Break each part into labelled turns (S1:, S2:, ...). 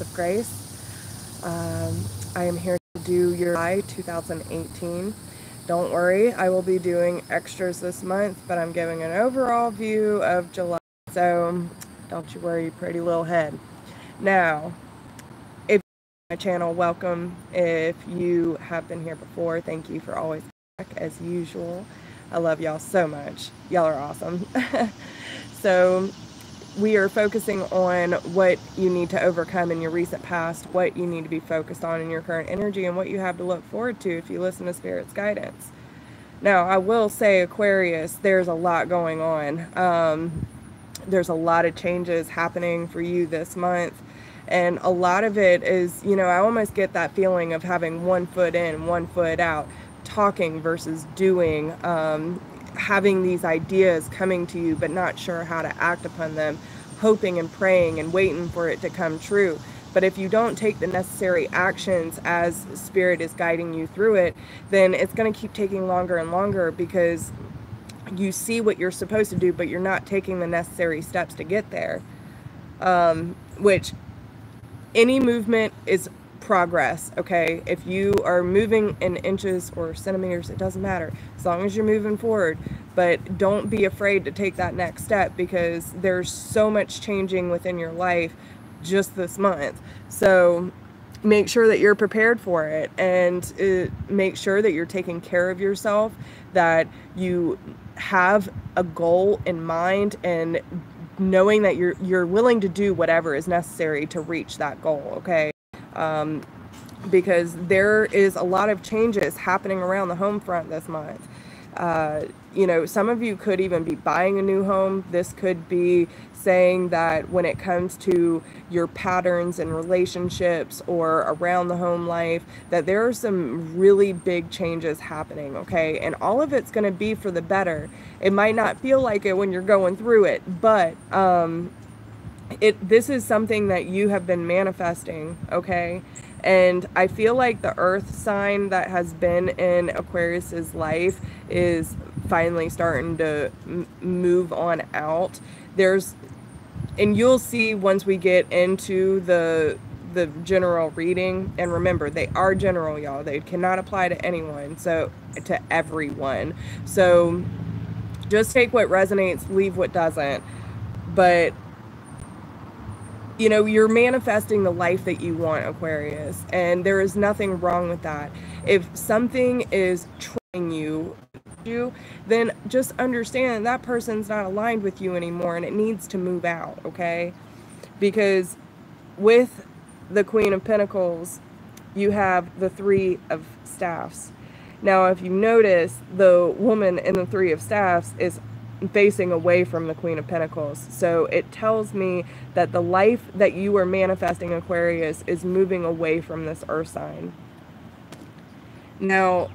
S1: of grace. I am here to do your July 2018. Don't worry, I will be doing extras this month, but I'm giving an overall view of July, so don't you worry, pretty little head. Now, if you're on my channel, welcome. If you have been here before, thank you for always back as usual. I love y'all so much. Y'all are awesome. So we are focusing on what you need to overcome in your recent past, what you need to be focused on in your current energy, and what you have to look forward to if you listen to Spirit's guidance. Now, I will say, Aquarius, there's a lot going on. There's a lot of changes happening for you this month. And a lot of it is, you know, I almost get that feeling of having one foot in, one foot out, talking versus doing, having these ideas coming to you, but not sure how to act upon them, hoping and praying and waiting for it to come true. But if you don't take the necessary actions as Spirit is guiding you through it, then it's going to keep taking longer and longer, because you see what you're supposed to do, but you're not taking the necessary steps to get there. Which any movement is progress, okay? If you are moving in inches or centimeters, it doesn't matter, as long as you're moving forward. But don't be afraid to take that next step, because there's so much changing within your life just this month. So make sure that you're prepared for it, and make sure that you're taking care of yourself, that you have a goal in mind, and knowing that you're willing to do whatever is necessary to reach that goal, okay? Because there is a lot of changes happening around the home front this month. You know, some of you could even be buying a new home. This could be saying that when it comes to your patterns and relationships or around the home life, that there are some really big changes happening, okay? And all of it's going to be for the better. It might not feel like it when you're going through it, but this is something that you have been manifesting, okay? And I feel like the earth sign that has been in Aquarius's life is finally starting to move on out. And you'll see once we get into the general reading, and remember, they are general, y'all. They cannot apply to anyone, so to everyone. So just take what resonates, leave what doesn't. But you know, you're manifesting the life that you want, Aquarius, and there is nothing wrong with that. If something is trying you, then just understand that person's not aligned with you anymore, and it needs to move out, okay? Because with the Queen of Pentacles, you have the Three of Staffs. Now, if you notice, the woman in the Three of Staffs is facing away from the Queen of Pentacles. So it tells me that the life that you are manifesting, Aquarius, is moving away from this earth sign. Now,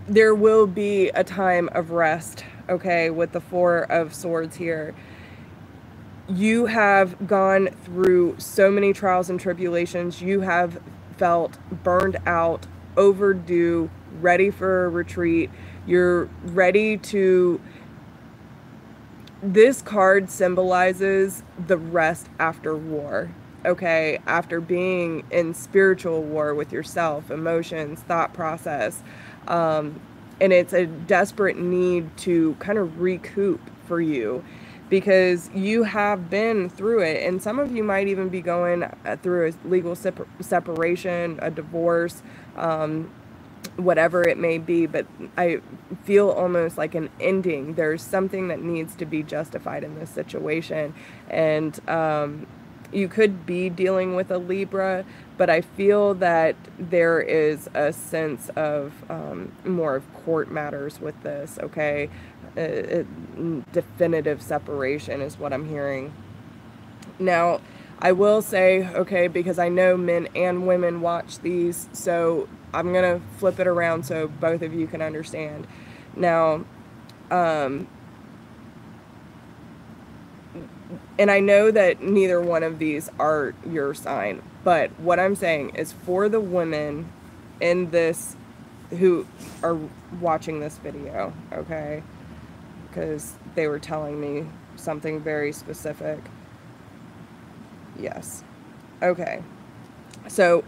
S1: there will be a time of rest, okay, with the Four of Swords here. You have gone through so many trials and tribulations. You have felt burned out, overdue, ready for a retreat. You're ready to... This card symbolizes the rest after war, okay? After being in spiritual war with yourself, emotions, thought process. And it's a desperate need to kind of recoup for you, because you have been through it. And some of you might even be going through a legal separation, a divorce, whatever it may be, but I feel almost like an ending. There's something that needs to be justified in this situation. And you could be dealing with a Libra, but I feel that there is a sense of more of court matters with this, okay? Definitive separation is what I'm hearing. Now, I will say, okay, because I know men and women watch these, so I'm going to flip it around so both of you can understand. Now, and I know that neither one of these are your sign, but what I'm saying is for the women in this who are watching this video, okay, because they were telling me something very specific. Yes. Okay. So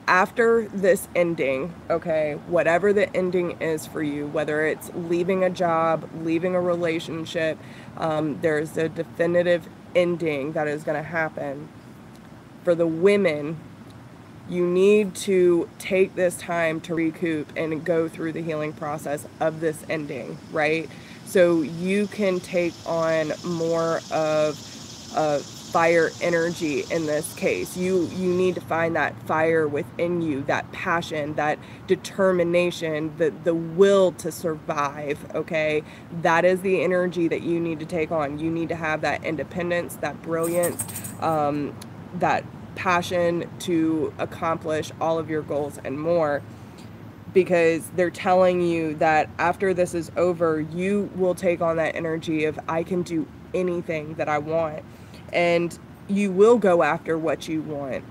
S1: after this ending, okay, whatever the ending is for you, whether it's leaving a job, leaving a relationship, there's a definitive ending that is going to happen. For the women, you need to take this time to recoup and go through the healing process of this ending, right? So you can take on more of a fire energy in this case. You need to find that fire within you, that passion, that determination, the will to survive, okay? That is the energy that you need to take on. You need to have that independence, that brilliance, that passion to accomplish all of your goals and more, because they're telling you that after this is over, you will take on that energy of I can do anything that I want, and you will go after what you want.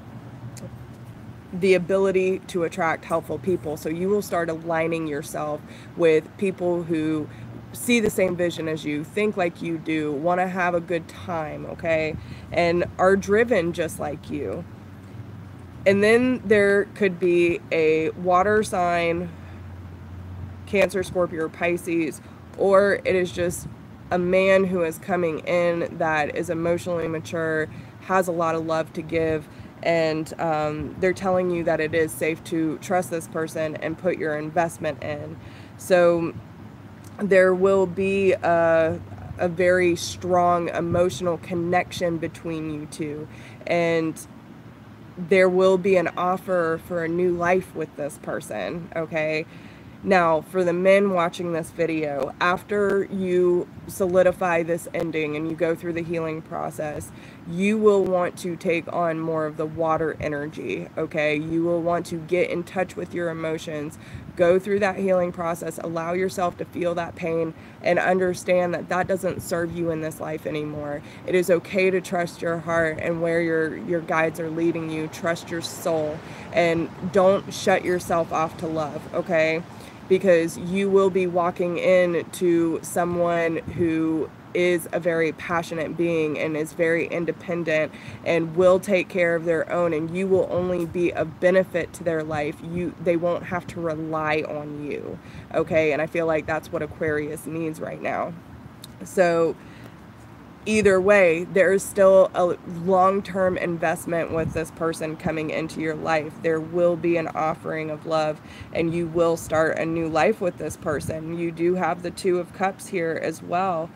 S1: The ability to attract helpful people. So you will start aligning yourself with people who see the same vision as you, think like you do, want to have a good time, okay? And are driven just like you. And then there could be a water sign, Cancer, Scorpio, or Pisces, or it is just a man who is coming in that is emotionally mature, has a lot of love to give, and they're telling you that it is safe to trust this person and put your investment in. So there will be a very strong emotional connection between you two, and there will be an offer for a new life with this person, okay? Now, for the men watching this video, after you solidify this ending and you go through the healing process, you will want to take on more of the water energy, okay? You will want to get in touch with your emotions, go through that healing process, allow yourself to feel that pain, and understand that that doesn't serve you in this life anymore. It is okay to trust your heart and where your guides are leading you. Trust your soul, and don't shut yourself off to love, okay? Because you will be walking into someone who is a very passionate being and is very independent and will take care of their own, and you will only be of benefit to their life. They won't have to rely on you, okay? And I feel like that's what Aquarius needs right now. So either way, there is still a long-term investment with this person coming into your life. There will be an offering of love, and you will start a new life with this person. You do have the Two of Cups here as well.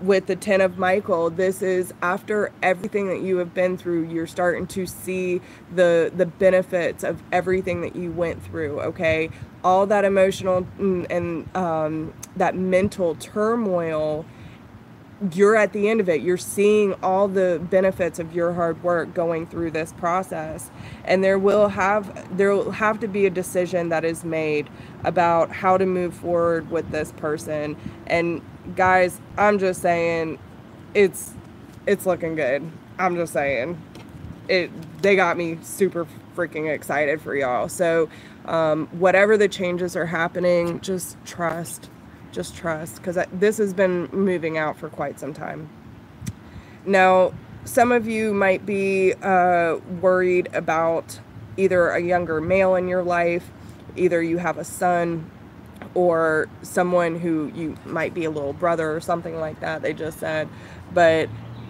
S1: With the Ten of Michael, this is after everything that you have been through. You're starting to see the benefits of everything that you went through, okay? All that emotional and that mental turmoil, you're at the end of it. You're seeing all the benefits of your hard work going through this process, and there will have to be a decision that is made about how to move forward with this person. And guys, I'm just saying, it's looking good. I'm just saying, they got me super freaking excited for y'all. So whatever the changes are happening, just trust, because this has been moving out for quite some time. Now, some of you might be worried about either a younger male in your life, either you have a son or someone who you might be a little brother or something like that, they just said. But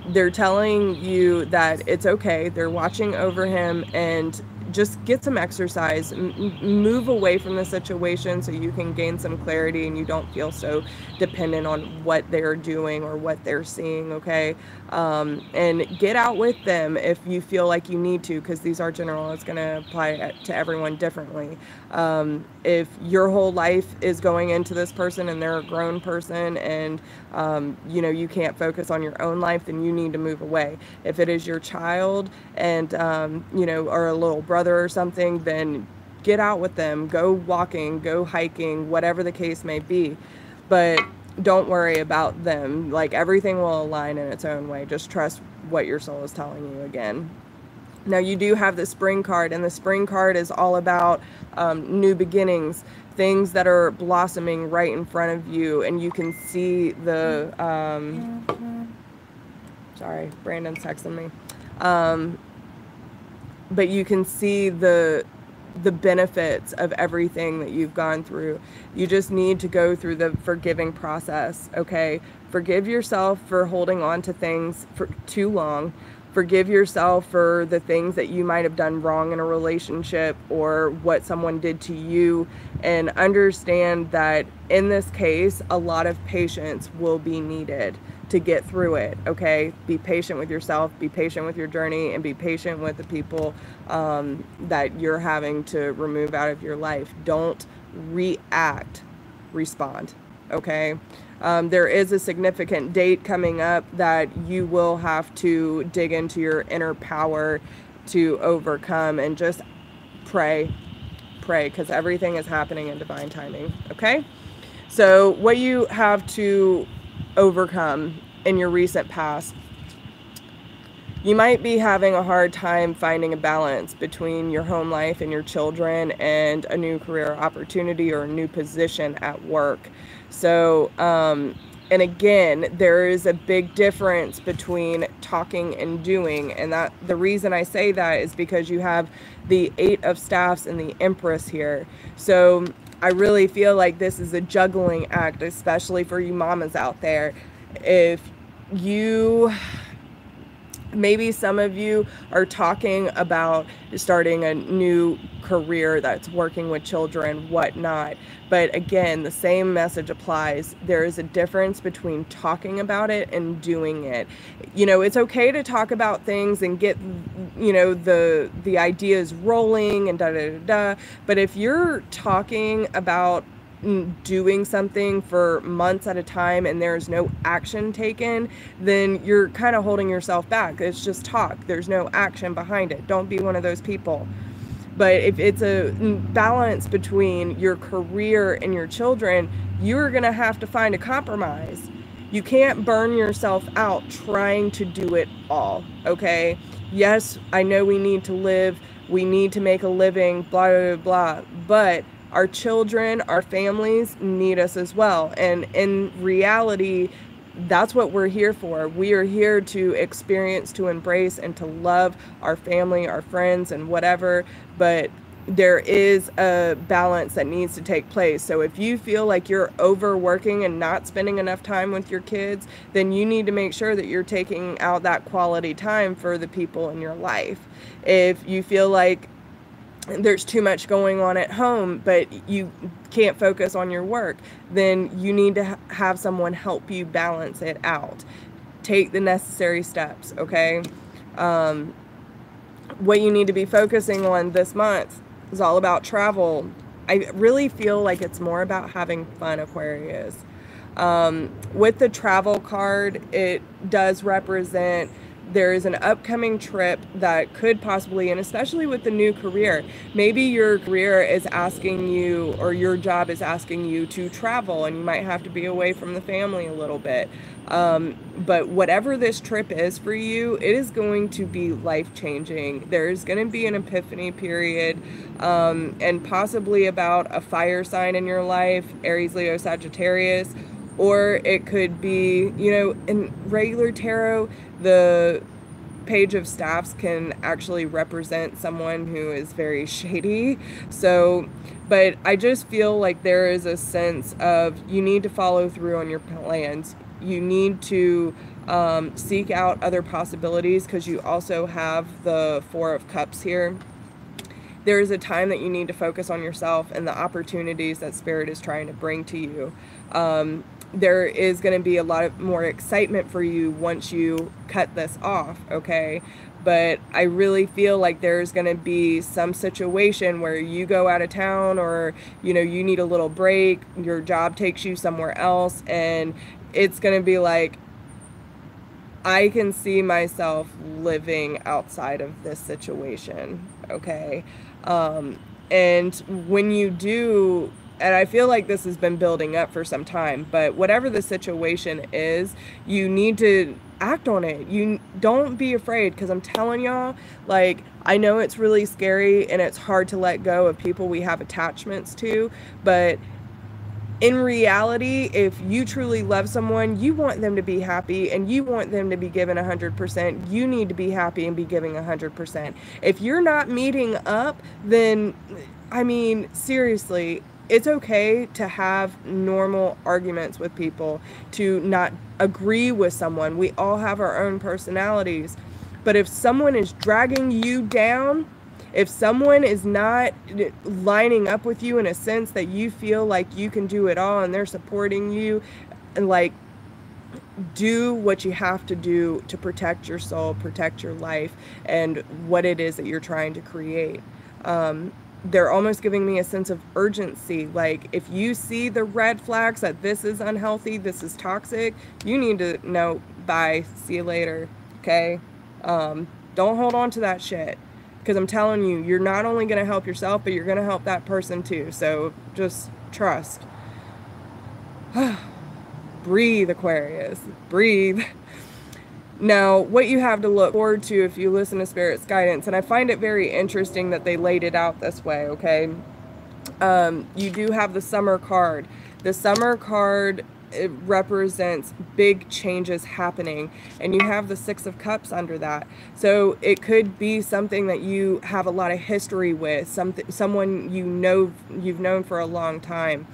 S1: they're telling you that it's okay. They're watching over him, and just get some exercise, move away from the situation so you can gain some clarity and you don't feel so dependent on what they're doing or what they're seeing, okay? And get out with them if you feel like you need to, because these are general. It's going to apply to everyone differently. If your whole life is going into this person and they're a grown person and you know, you can't focus on your own life, then you need to move away. If it is your child and you know, or a little brother or something, then get out with them, go walking, go hiking, whatever the case may be. But don't worry about them. Like, everything will align in its own way. Just trust what your soul is telling you again. Now, you do have the Spring card, and the Spring card is all about new beginnings, things that are blossoming right in front of you, and you can see the sorry, Brandon's texting me. but you can see the benefits of everything that you've gone through. You just need to go through the forgiving process, okay? Forgive yourself for holding on to things for too long. Forgive yourself for the things that you might have done wrong in a relationship or what someone did to you, and understand that in this case, a lot of patience will be needed to get through it, okay? Be patient with yourself, be patient with your journey, and be patient with the people that you're having to remove out of your life. Don't react, respond, okay? There is a significant date coming up that you will have to dig into your inner power to overcome, and just pray, because everything is happening in divine timing, okay? So what you have to overcome in your recent past: you might be having a hard time finding a balance between your home life and your children and a new career opportunity or a new position at work. So, and again, there is a big difference between talking and doing. And that the reason I say that is because you have the Eight of Staffs and the Empress here. So I really feel like this is a juggling act, especially for you mamas out there. If you... Maybe some of you are talking about starting a new career that's working with children, whatnot. But again, the same message applies. There is a difference between talking about it and doing it. You know, it's okay to talk about things and get, you know, the ideas rolling and da-da-da-da. But if you're talking about doing something for months at a time and there's no action taken, then you're kind of holding yourself back. It's just talk. There's no action behind it. Don't be one of those people. But if it's a balance between your career and your children, you're going to have to find a compromise. You can't burn yourself out trying to do it all, okay? Yes, I know we need to live. We need to make a living, blah, blah, blah, but our children, our families need us as well. And in reality, that's what we're here for. We are here to experience, to embrace, and to love our family, our friends, and whatever. But there is a balance that needs to take place. So if you feel like you're overworking and not spending enough time with your kids, then you need to make sure that you're taking out that quality time for the people in your life. If you feel like there's too much going on at home, but you can't focus on your work, then you need to have someone help you balance it out. Take the necessary steps, okay? What you need to be focusing on this month is all about travel. I really feel like it's more about having fun, Aquarius. With the travel card, it does represent there is an upcoming trip that could possibly, and especially with the new career, maybe your career is asking you, or your job is asking you to travel, and you might have to be away from the family a little bit. But whatever this trip is for you, it is going to be life-changing. There's going to be an epiphany period, and possibly about a fire sign in your life, Aries, Leo, Sagittarius. Or it could be, you know, in regular tarot, the Page of Staffs can actually represent someone who is very shady. So, but I just feel like there is a sense of you need to follow through on your plans. You need to seek out other possibilities, because you also have the Four of Cups here. There is a time that you need to focus on yourself and the opportunities that Spirit is trying to bring to you. There is going to be a lot more excitement for you once you cut this off, okay? But I really feel like there's going to be some situation where you go out of town, or, you know, you need a little break, your job takes you somewhere else, and it's going to be like, I can see myself living outside of this situation, okay? And when you do, and I feel like this has been building up for some time, but whatever the situation is, you need to act on it. You don't be afraid, because I'm telling y'all, like, I know it's really scary and it's hard to let go of people we have attachments to, but in reality, if you truly love someone, you want them to be happy and you want them to be given 100%. You need to be happy and be giving 100%. If you're not meeting up, then, I mean, seriously, it's okay to have normal arguments with people, to not agree with someone. We all have our own personalities. But if someone is dragging you down, if someone is not lining up with you in a sense that you feel like you can do it all and they're supporting you, and like, do what you have to do to protect your soul, protect your life, and what it is that you're trying to create. They're almost giving me a sense of urgency. Like, if you see the red flags that this is unhealthy, this is toxic, you need to know, bye, see you later, okay? Don't hold on to that shit. Because I'm telling you, you're not only going to help yourself, but you're going to help that person too. So just trust. Breathe, Aquarius. Breathe. Now, what you have to look forward to if you listen to Spirit's guidance, and I find it very interesting that they laid it out this way, okay? You do have the summer card. The summer card, it represents big changes happening, and you have the Six of Cups under that. So it could be something that you have a lot of history with, someone you know, you've known for a long time.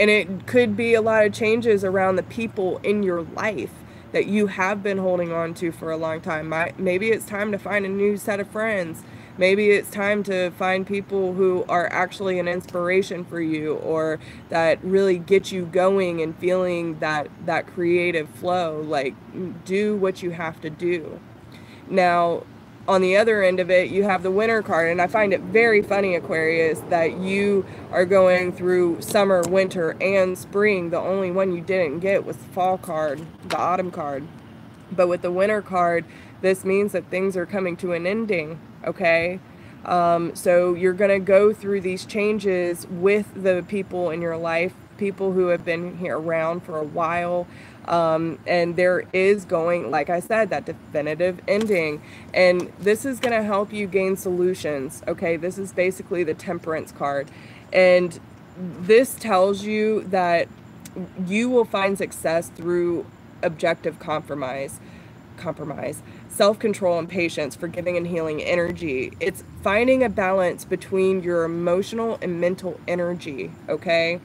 S1: And it could be a lot of changes around the people in your life that you have been holding on to for a long time. Maybe it's time to find a new set of friends. Maybe it's time to find people who are actually an inspiration for you, or that really get you going and feeling that creative flow. Like, do what you have to do. Now, on the other end of it, you have the winter card, and I find it very funny, Aquarius, that you are going through summer, winter, and spring. The only one you didn't get was the fall card, the autumn card. But with the winter card, this means that things are coming to an ending, okay? So you're going to go through these changes with the people in your life, people who have been here around for a while. And there is going, like I said, that definitive ending. And this is going to help you gain solutions, okay? This is basically the Temperance card. And this tells you that you will find success through objective compromise, self-control and patience, forgiving and healing energy. It's finding a balance between your emotional and mental energy, okay?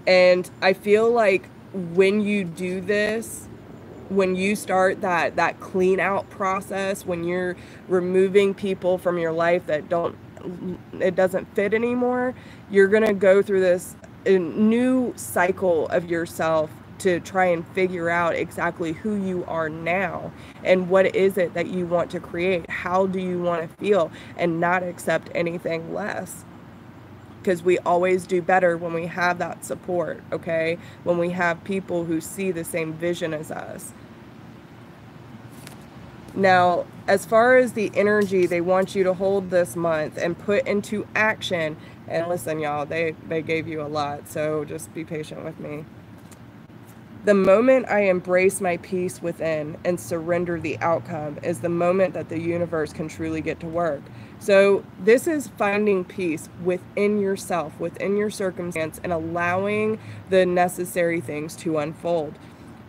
S1: And I feel like when you do this, when you start that clean out process, when you're removing people from your life that it doesn't fit anymore, you're gonna go through this new cycle of yourself to try and figure out exactly who you are now and what is it that you want to create. How do you want to feel, and not accept anything less. Because we always do better when we have that support, okay? When we have people who see the same vision as us. Now, as far as the energy they want you to hold this month and put into action, and listen, y'all, they gave you a lot, so just be patient with me. The moment I embrace my peace within and surrender the outcome is the moment that the universe can truly get to work. So this is finding peace within yourself, within your circumstance, and allowing the necessary things to unfold.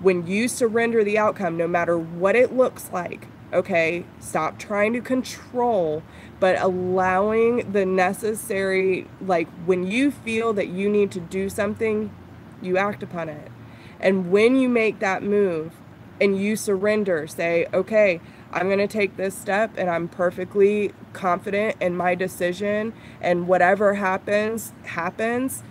S1: When you surrender the outcome, no matter what it looks like, okay, stop trying to control, but allowing the necessary, like when you feel that you need to do something, you act upon it. And when you make that move and you surrender, say, okay, I'm going to take this step and I'm perfectly confident in my decision, and whatever happens, happens,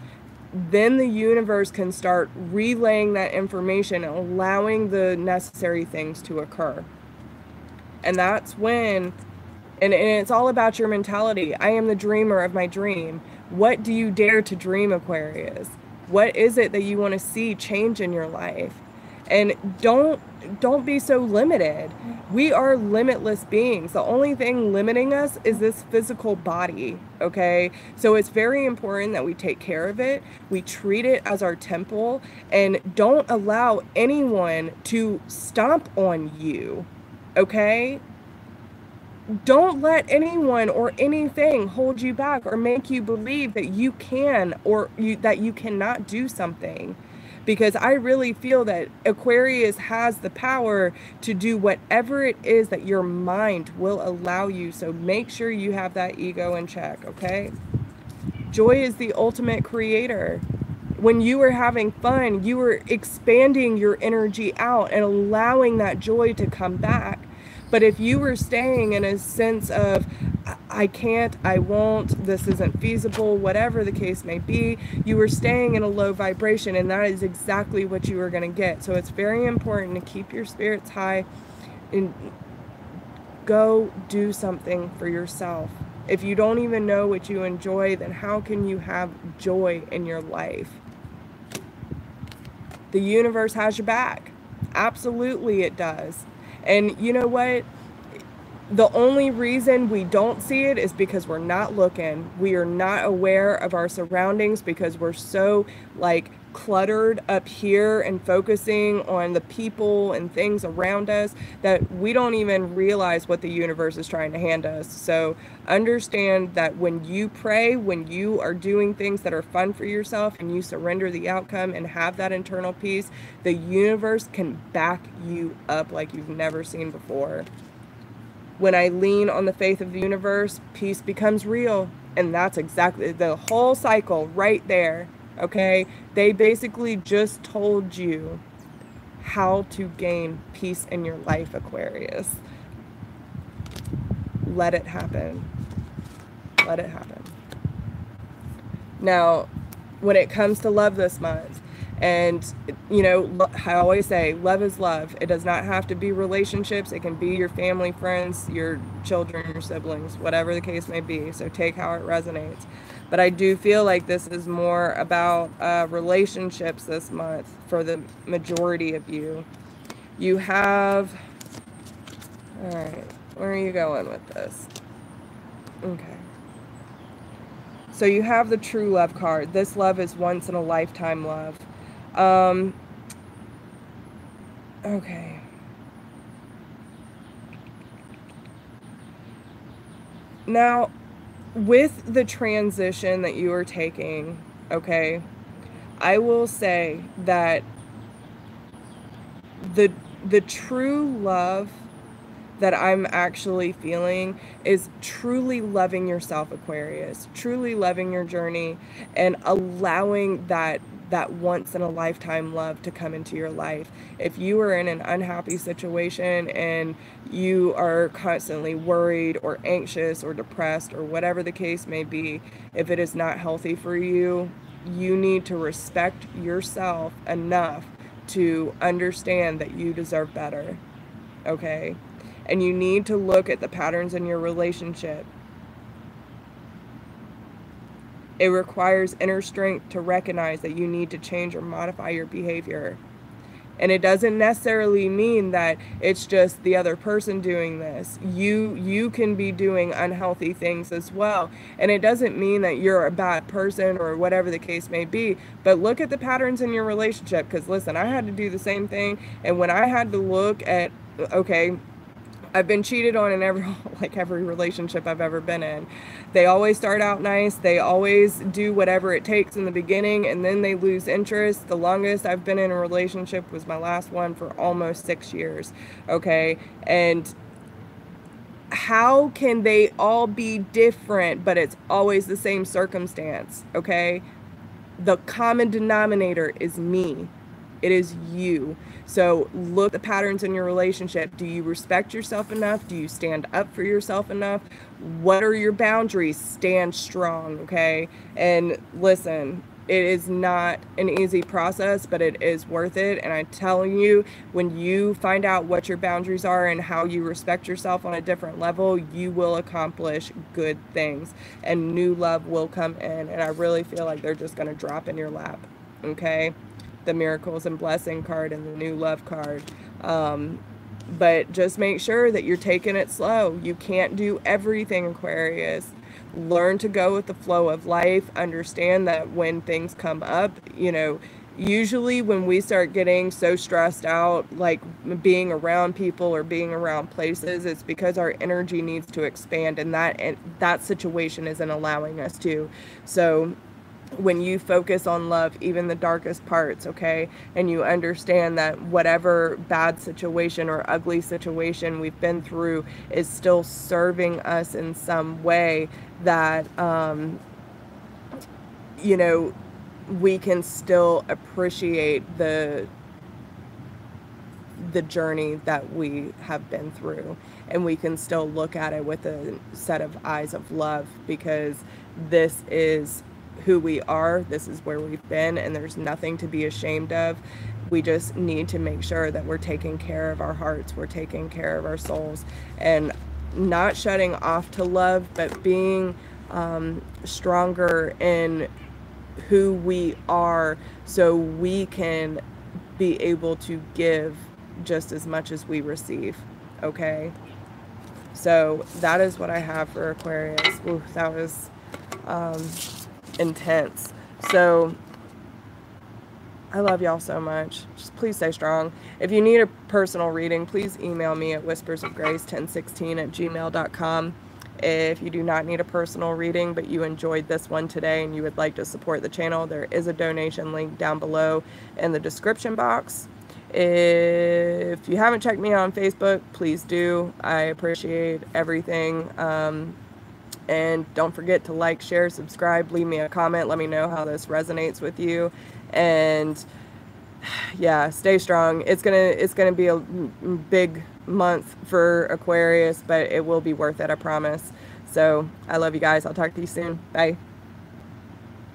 S1: then the universe can start relaying that information and allowing the necessary things to occur. And that's when, and it's all about your mentality. I am the dreamer of my dream. What do you dare to dream, Aquarius? What is it that you want to see change in your life? And don't be so limited. We are limitless beings. The only thing limiting us is this physical body, okay? So it's very important that we take care of it. We treat it as our temple, and don't allow anyone to stomp on you, okay? don't let anyone or anything hold you back or make you believe that you can or that you cannot do something. Because I really feel that Aquarius has the power to do whatever it is that your mind will allow you. So make sure you have that ego in check, okay? Joy is the ultimate creator. When you were having fun, you were expanding your energy out and allowing that joy to come back. But if you were staying in a sense of, I can't, I won't, this isn't feasible, whatever the case may be, you were staying in a low vibration, and that is exactly what you were going to get. So it's very important to keep your spirits high and go do something for yourself. If you don't even know what you enjoy, then how can you have joy in your life? The universe has your back. Absolutely it does. And you know what? The only reason we don't see it is because we're not looking. We are not aware of our surroundings because we're so like cluttered up here and focusing on the people and things around us that we don't even realize what the universe is trying to hand us. So understand that when you pray, when you are doing things that are fun for yourself and you surrender the outcome and have that internal peace, the universe can back you up like you've never seen before. When I lean on the faith of the universe, peace becomes real. And that's exactly the whole cycle right there. Okay? They basically just told you how to gain peace in your life, Aquarius. Let it happen. Let it happen. Now, when it comes to love this month, and, you know, I always say, love is love. It does not have to be relationships. It can be your family, friends, your children, your siblings, whatever the case may be. So take how it resonates. But I do feel like this is more about relationships this month for the majority of you. You have... All right. Where are you going with this? Okay. So you have the true love card. This love is once in a lifetime love. Okay. Now, with the transition that you are taking, okay, I will say that the true love that I'm actually feeling is truly loving yourself, Aquarius, truly loving your journey and allowing that once in a lifetime love to come into your life. If you are in an unhappy situation and you are constantly worried or anxious or depressed or whatever the case may be, if it is not healthy for you, you need to respect yourself enough to understand that you deserve better. Okay? And you need to look at the patterns in your relationship. It requires inner strength to recognize that you need to change or modify your behavior. And it doesn't necessarily mean that it's just the other person doing this. You can be doing unhealthy things as well. And it doesn't mean that you're a bad person or whatever the case may be. But look at the patterns in your relationship. Because listen, I had to do the same thing. And when I had to look at, okay, I've been cheated on in every relationship I've ever been in. They always start out nice. They always do whatever it takes in the beginning, and then they lose interest. The longest I've been in a relationship was my last one for almost 6 years. Okay. And how can they all be different, but it's always the same circumstance? Okay. The common denominator is me. It is you. So look at the patterns in your relationship. Do you respect yourself enough? Do you stand up for yourself enough? What are your boundaries? Stand strong, okay? And listen, it is not an easy process, but it is worth it. And I'm telling you, when you find out what your boundaries are and how you respect yourself on a different level, you will accomplish good things and new love will come in. And I really feel like they're just going to drop in your lap, okay? The miracles and blessing card and the new love card. But just make sure that you're taking it slow. You can't do everything, Aquarius. Learn to go with the flow of life. Understand that when things come up, you know, usually when we start getting so stressed out, like being around people or being around places, it's because our energy needs to expand, and that situation isn't allowing us to. So when you focus on love, even the darkest parts, okay, and you understand that whatever bad situation or ugly situation we've been through is still serving us in some way, that you know, we can still appreciate the journey that we have been through, and we can still look at it with a set of eyes of love, because this is who we are, this is where we've been, and there's nothing to be ashamed of. We just need to make sure that we're taking care of our hearts, we're taking care of our souls, and not shutting off to love, but being stronger in who we are, so we can be able to give just as much as we receive. Okay, so that is what I have for Aquarius. Ooh, that was intense. So I love y'all so much. Just please stay strong. If you need a personal reading, please email me at whispersofgrace1016@gmail.com. If you do not need a personal reading, but you enjoyed this one today and you would like to support the channel, there is a donation link down below in the description box. If you haven't checked me out on Facebook, please do. I appreciate everything. And don't forget to like, share, subscribe, leave me a comment. Let me know how this resonates with you. And yeah, stay strong. It's gonna be a big month for Aquarius, but it will be worth it, I promise. So I love you guys. I'll talk to you soon. Bye.